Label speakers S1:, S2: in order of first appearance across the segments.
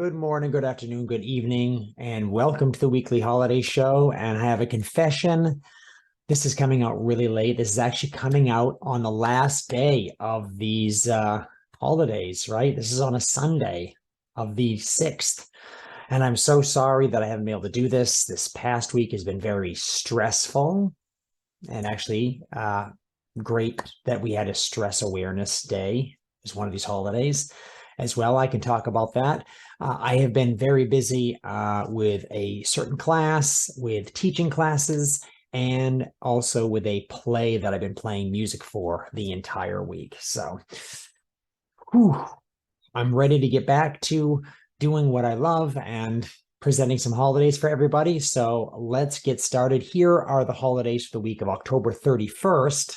S1: Good morning, good afternoon, good evening, and welcome to the weekly holiday show. And I have a confession. This is coming out really late. This is actually coming out on the last day of these holidays, right? This is on a Sunday of the 6th. And I'm so sorry that I haven't been able to do this. This past week has been very stressful and actually great that we had a stress awareness day as one of these holidays as well. I can talk about that. I have been very busy with a certain class, with teaching classes, and also with a play that I've been playing music for the entire week. So I'm ready to get back to doing what I love and presenting some holidays for everybody. So let's get started. Here are the holidays for the week of October 31st,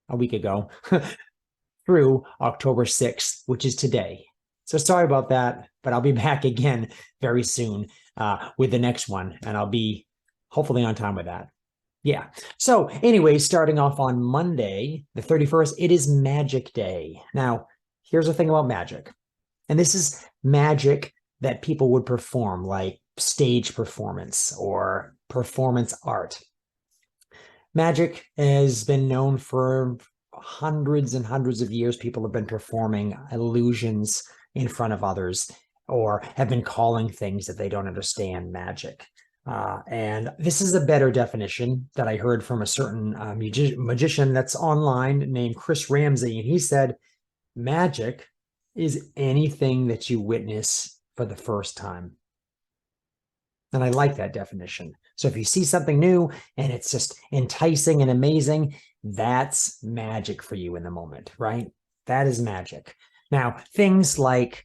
S1: a week ago, through October 6th, which is today. So sorry about that, but I'll be back again very soon with the next one, and I'll be hopefully on time with that. Yeah. So anyway, starting off on Monday, the 31st, it is Magic Day. Now, here's the thing about magic. And this is magic that people would perform, like stage performance or performance art. Magic has been known for hundreds and hundreds of years. People have been performing illusions in front of others or have been calling things that they don't understand magic. And this is a better definition that I heard from a certain magician that's online named Chris Ramsey. And he said, magic is anything that you witness for the first time. And I like that definition. So if you see something new and it's just enticing and amazing, that's magic for you in the moment, right? That is magic. Now, things like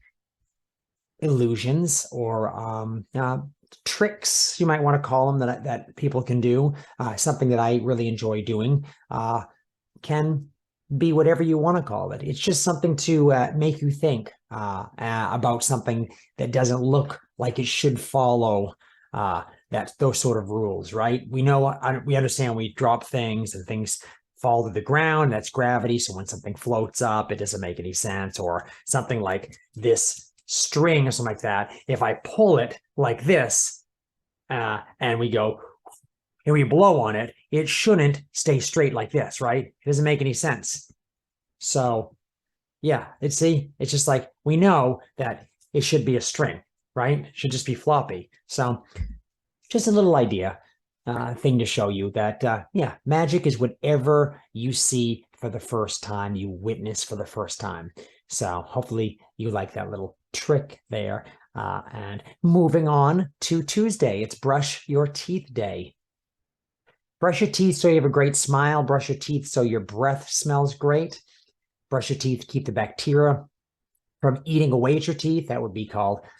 S1: illusions or tricks, you might want to call them, that people can do, something that I really enjoy doing, can be whatever you want to call it. It's just something to make you think about something that doesn't look like it should follow those sort of rules, right? We understand we drop things and things fall to the ground. That's gravity. So when something floats up, it doesn't make any sense. Or something like this string or something like that. If I pull it like this and we go and we blow on it, it shouldn't stay straight like this, right? It doesn't make any sense. So yeah, it's just like we know that it should be a string, right? It should just be floppy. So just a little idea thing to show you that, yeah, magic is whatever you see for the first time, you witness for the first time. So hopefully you like that little trick there. And moving on to Tuesday, it's Brush Your Teeth Day. Brush your teeth so you have a great smile. Brush your teeth so your breath smells great. Brush your teeth to keep the bacteria from eating away at your teeth. That would be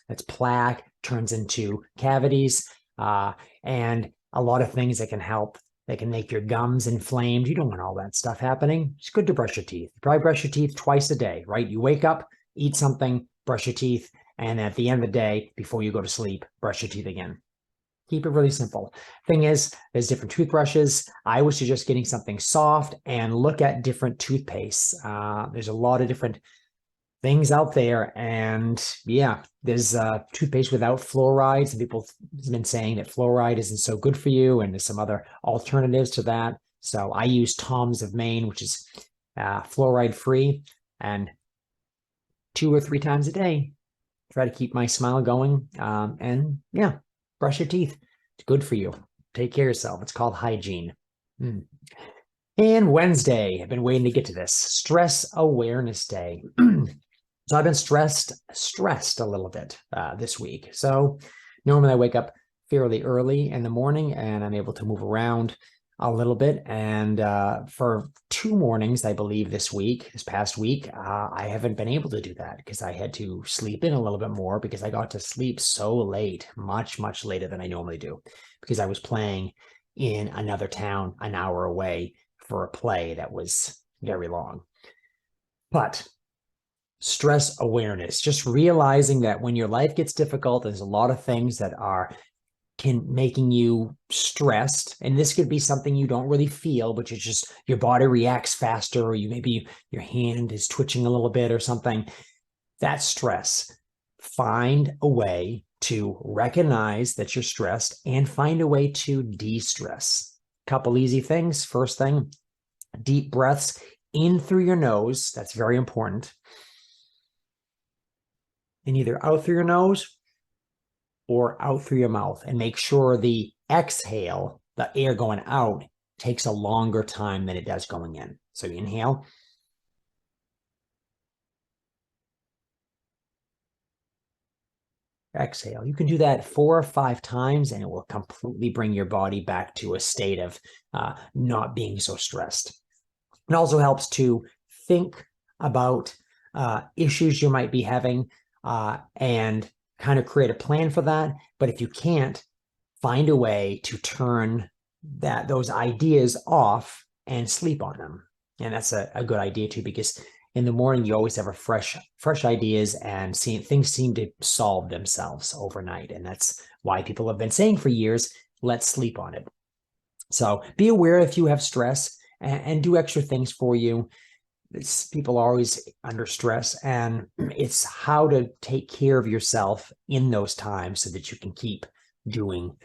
S1: that's plaque, turns into cavities, and a lot of things that can help. They can make your gums inflamed. You don't want all that stuff happening. It's good to brush your teeth. You probably brush your teeth twice a day, right? You wake up, eat something, brush your teeth, and at the end of the day, before you go to sleep, brush your teeth again. Keep it really simple. Thing is, there's different toothbrushes. I would suggest getting something soft and look at different toothpastes. There's a lot of different things out there. And yeah, there's toothpaste without fluoride. Some people have been saying that fluoride isn't so good for you. And there's some other alternatives to that. So I use Tom's of Maine, which is fluoride free, and 2 or 3 times a day. Try to keep my smile going. And yeah, brush your teeth. It's good for you. Take care of yourself. It's called hygiene. And Wednesday, I've been waiting to get to this. Stress Awareness Day. So I've been stressed a little bit this week. So normally I wake up fairly early in the morning and I'm able to move around a little bit. And for 2 mornings, I believe this past week, I haven't been able to do that because I had to sleep in a little bit more because I got to sleep so late, much, much later than I normally do, because I was playing in another town an hour away for a play that was very long. But stress awareness, just realizing that when your life gets difficult, there's a lot of things that are making you stressed. And this could be something you don't really feel, but your body reacts faster, or maybe your hand is twitching a little bit or something. That's stress. find a way to recognize that you're stressed and find a way to de-stress. Couple easy things. First thing, deep breaths in through your nose. That's very important. And either out through your nose or out through your mouth. And make sure the exhale, the air going out, takes a longer time than it does going in. So you inhale. Exhale. You can do that 4 or 5 times and it will completely bring your body back to a state of not being so stressed. It also helps to think about issues you might be having and kind of create a plan for that. But if you can't, find a way to turn those ideas off and sleep on them. And that's a good idea too, because in the morning you always have a fresh ideas, and things seem to solve themselves overnight. And that's why people have been saying for years, let's sleep on it. So be aware if you have stress and do extra things for you. People are always under stress, and it's how to take care of yourself in those times so that you can keep doing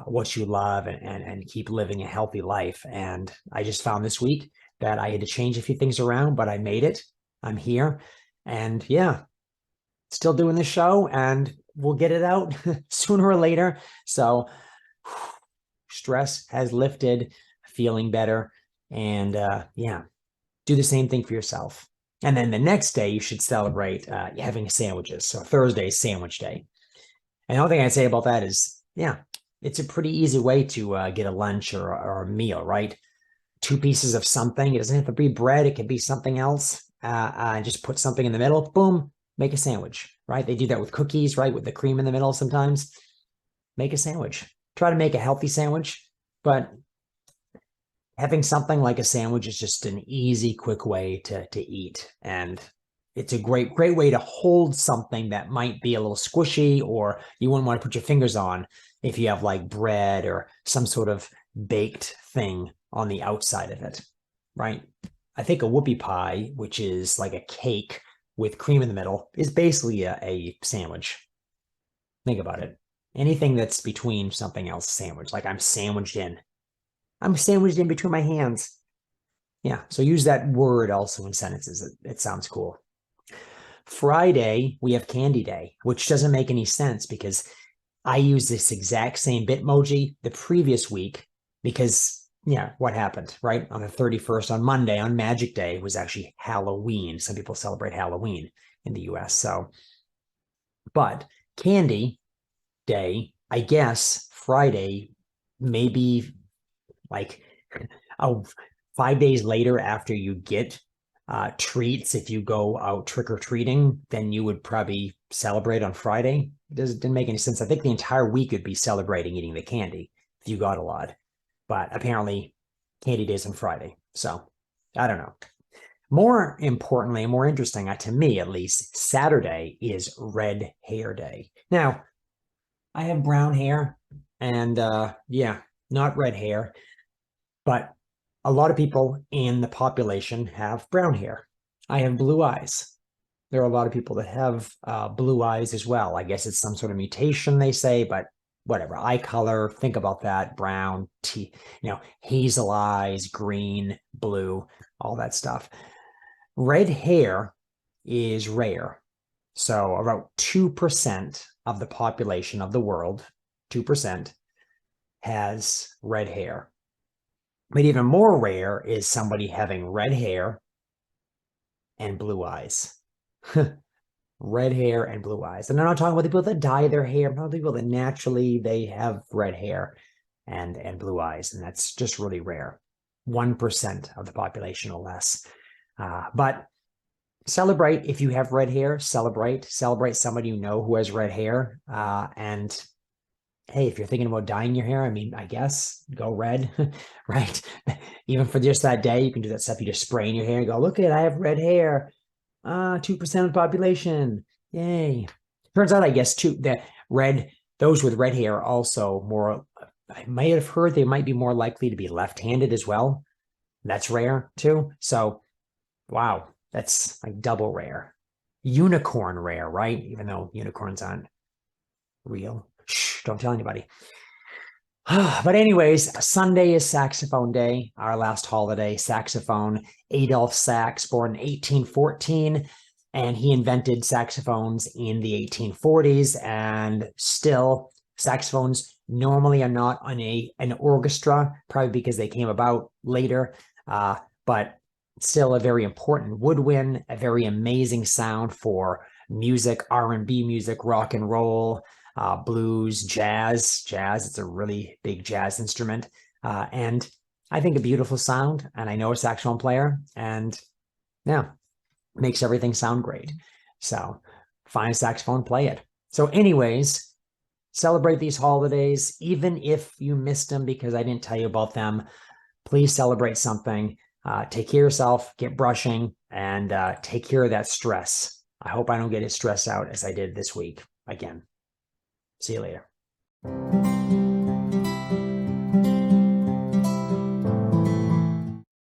S1: what you love and keep living a healthy life. And I just found this week that I had to change a few things around, but I made it. I'm here. And yeah, still doing the show, and we'll get it out sooner or later. So stress has lifted, feeling better. And yeah, do the same thing for yourself. And then the next day, you should celebrate having sandwiches. So Thursday is sandwich day. And the only thing I'd say about that is, yeah, it's a pretty easy way to get a lunch or a meal, right? 2 pieces of something. It doesn't have to be bread. It can be something else. Just put something in the middle. Boom, make a sandwich, right? They do that with cookies, right? With the cream in the middle sometimes. Make a sandwich. Try to make a healthy sandwich, but having something like a sandwich is just an easy, quick way to eat. And it's a great way to hold something that might be a little squishy or you wouldn't want to put your fingers on if you have like bread or some sort of baked thing on the outside of it, right? I think a whoopie pie, which is like a cake with cream in the middle, is basically a sandwich. Think about it. Anything that's between something else, sandwich, like I'm sandwiched in. I'm sandwiched in between my hands. Yeah, so use that word also in sentences. It sounds cool. Friday, we have Candy Day, which doesn't make any sense because I used this exact same Bitmoji the previous week because, yeah, what happened, right? On the 31st, on Monday, on Magic Day, was actually Halloween. Some people celebrate Halloween in the US. So, but Candy Day, I guess Friday, maybe like 5 days later after you get treats, if you go out trick-or-treating, then you would probably celebrate on Friday. Didn't make any sense. I think the entire week would be celebrating eating the candy if you got a lot. But apparently Candy Day's on Friday. So I don't know. More importantly, more interesting, to me at least, Saturday is Red Hair Day. Now, I have brown hair and yeah, not red hair, but a lot of people in the population have brown hair. I have blue eyes. There are a lot of people that have blue eyes as well. I guess it's some sort of mutation, they say, but whatever. Eye color, think about that. Brown, hazel eyes, green, blue, all that stuff. Red hair is rare. So about 2% of the population of the world, 2%, has red hair. But even more rare is somebody having red hair and blue eyes. Red hair and blue eyes. And I'm not talking about the people that dye their hair. I'm talking about the people that naturally they have red hair and blue eyes. And that's just really rare. 1% of the population or less. But celebrate if you have red hair. Celebrate somebody you know who has red hair. And hey, if you're thinking about dyeing your hair, I mean, I guess go red, right? Even for just that day, you can do that stuff. You just spray in your hair and go, look at it, I have red hair. 2% of the population. Yay. Turns out, I guess, too, that those with red hair are also more, I might have heard they might be more likely to be left-handed as well. That's rare too. So, wow, that's like double rare. unicorn rare, right? Even though unicorns aren't real. Shh, don't tell anybody. But anyways, Sunday is Saxophone Day, our last holiday. Saxophone, Adolphe Sax, born in 1814, and he invented saxophones in the 1840s. And still, saxophones normally are not on an orchestra, probably because they came about later, but still a very important woodwind, a very amazing sound for music, R&B music, rock and roll, blues, jazz. It's a really big jazz instrument. And I think a beautiful sound. And I know a saxophone player, and yeah, makes everything sound great. So find a saxophone, play it. So, anyways, celebrate these holidays, even if you missed them because I didn't tell you about them. Please celebrate something. Take care of yourself, get brushing, and take care of that stress. I hope I don't get as stressed out as I did this week again. See you later.